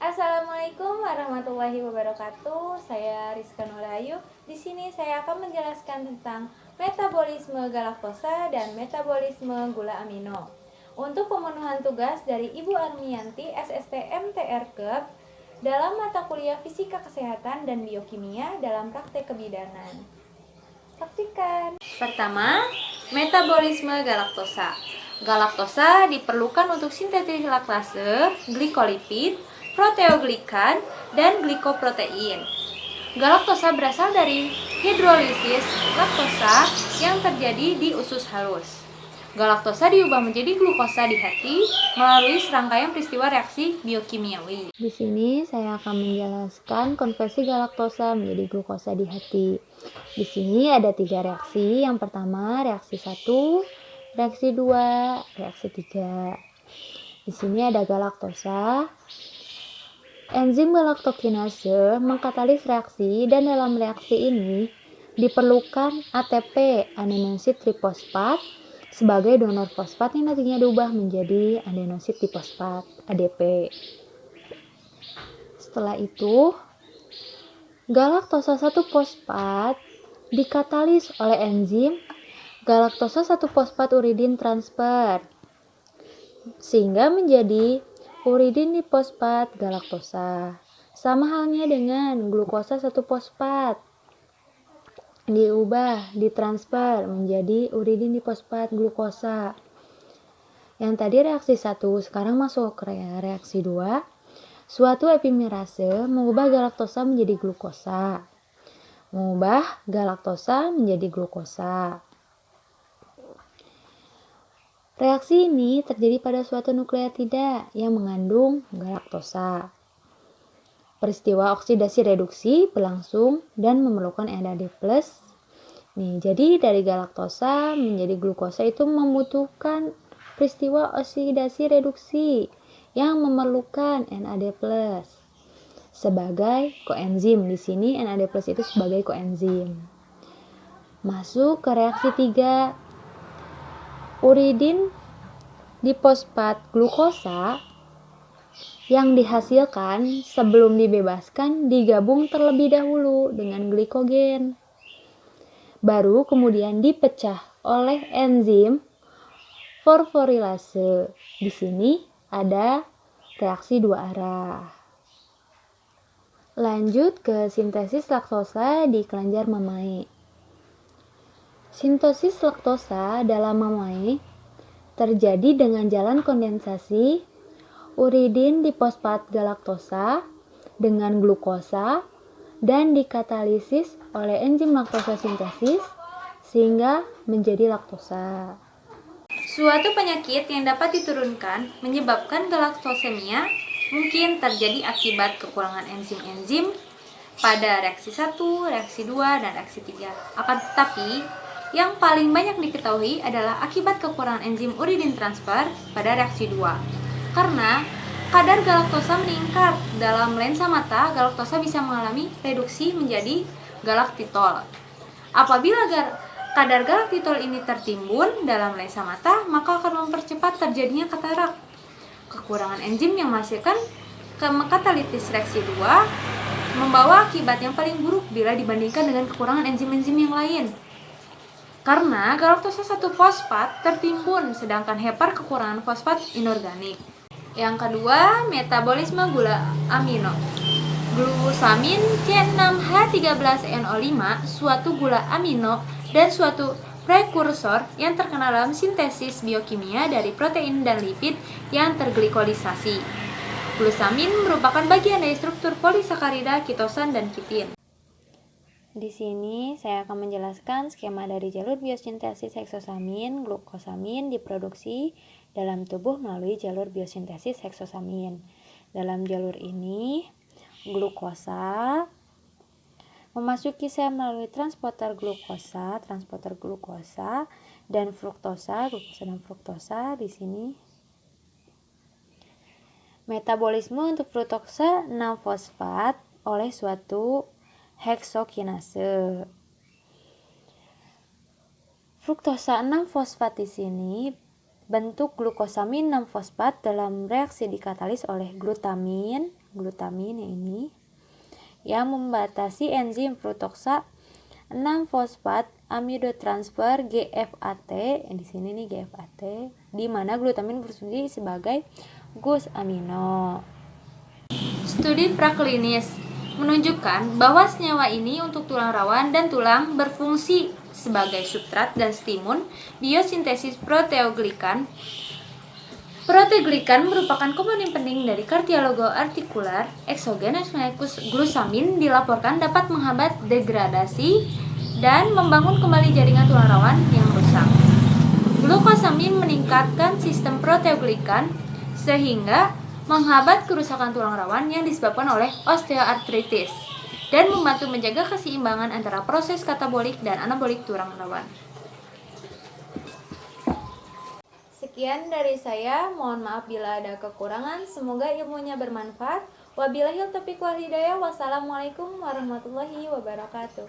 Assalamualaikum warahmatullahi wabarakatuh. Saya Rizka Nurayu. Di sini saya akan menjelaskan tentang metabolisme galaktosa dan metabolisme gula amino. Untuk pemenuhan tugas dari Ibu Armiyanti, SST MTR Kep, dalam mata kuliah Fisika Kesehatan dan Biokimia dalam praktek kebidanan. Saksikan. Pertama, metabolisme galaktosa. Galaktosa diperlukan untuk sintesis laktase, glikolipid, proteoglikan, dan glikoprotein. Galaktosa berasal dari hidrolisis laktosa yang terjadi di usus halus. Galaktosa diubah menjadi glukosa di hati melalui serangkaian peristiwa reaksi biokimiawi. Di sini saya akan menjelaskan konversi galaktosa menjadi glukosa di hati. Di sini ada 3 reaksi. Yang pertama, reaksi 1, reaksi 2, reaksi 3. Di sini ada galaktosa. Enzim galaktokinase mengkatalis reaksi, dan dalam reaksi ini diperlukan ATP adenosid trifosfat sebagai donor fosfat yang nantinya diubah menjadi adenosid trifosfat ADP. Setelah itu, galaktosa 1-fosfat dikatalis oleh enzim galaktosa 1-fosfat uridin transfer sehingga menjadi uridin difosfat galaktosa. Sama halnya dengan glukosa 1-fosfat diubah, ditransfer menjadi uridin difosfat glukosa. Yang tadi reaksi 1, sekarang masuk ke reaksi 2. Suatu epimerase mengubah galaktosa menjadi glukosa. Mengubah galaktosa menjadi glukosa. Reaksi ini terjadi pada suatu nukleotida yang mengandung galaktosa. Peristiwa oksidasi reduksi berlangsung dan memerlukan NAD+. Jadi dari galaktosa menjadi glukosa itu membutuhkan peristiwa oksidasi reduksi yang memerlukan NAD+ sebagai koenzim. Di sini NAD+ itu sebagai koenzim. Masuk ke reaksi 3. Uridin difosfat glukosa yang dihasilkan sebelum dibebaskan digabung terlebih dahulu dengan glikogen. Baru kemudian dipecah oleh enzim fosforilase. Di sini ada reaksi 2 arah. Lanjut ke sintesis laktosa di kelenjar mamae. Sintesis laktosa dalam mamae terjadi dengan jalan kondensasi uridin difosfat galaktosa dengan glukosa dan dikatalisis oleh enzim laktosa sintesis sehingga menjadi laktosa. Suatu penyakit yang dapat diturunkan menyebabkan galaktosemia mungkin terjadi akibat kekurangan enzim-enzim pada reaksi 1, reaksi 2, dan reaksi 3. Akan tetapi, yang paling banyak diketahui adalah akibat kekurangan enzim uridin transfer pada reaksi 2. Karena kadar galaktosa meningkat dalam lensa mata, galaktosa bisa mengalami reduksi menjadi galaktitol. Apabila kadar galaktitol ini tertimbun dalam lensa mata, maka akan mempercepat terjadinya katarak. Kekurangan enzim yang menghasilkan katalitis reaksi 2 membawa akibat yang paling buruk bila dibandingkan dengan kekurangan enzim-enzim yang lain. Karena galaktosa 1-fosfat tertimbun, sedangkan hepar kekurangan fosfat inorganik. Yang kedua, metabolisme gula amino. Glusamin C6H13NO5 suatu gula amino dan suatu prekursor yang terkenal dalam sintesis biokimia dari protein dan lipid yang terglikolisasi. Glusamin merupakan bagian dari struktur polisakarida, kitosan, dan kitin. Di sini saya akan menjelaskan skema dari jalur biosintesis heksosamin. Glukosamin diproduksi dalam tubuh melalui jalur biosintesis heksosamin. Dalam jalur ini, glukosa memasuki sel melalui transporter glukosa dan fruktosa di sini. Metabolisme untuk fruktosa 6-fosfat oleh suatu heksokinase. Fruktosa 6-fosfat di sini bentuk glukosamin 6-fosfat dalam reaksi dikatalis oleh glutamin glutamin ini yang membatasi enzim fruktosa 6-fosfat amidotransfer GFAT. Di sini nih GFAT, di mana glutamin berfungsi sebagai gus amino. Studi praklinis menunjukkan bahwa senyawa ini untuk tulang rawan dan tulang berfungsi sebagai substrat dan stimun biosintesis proteoglikan. Proteoglikan merupakan komponen penting dari kardiologo artikular. Eksogenous glusamin dilaporkan dapat menghambat degradasi dan membangun kembali jaringan tulang rawan yang rusak. Glukosamin meningkatkan sistem proteoglikan sehingga menghambat kerusakan tulang rawan yang disebabkan oleh osteoartritis dan membantu menjaga keseimbangan antara proses katabolik dan anabolik tulang rawan. Sekian dari saya, mohon maaf bila ada kekurangan, semoga ilmunya bermanfaat. Wabillahil taufiq wal hidayah. Wassalamualaikum warahmatullahi wabarakatuh.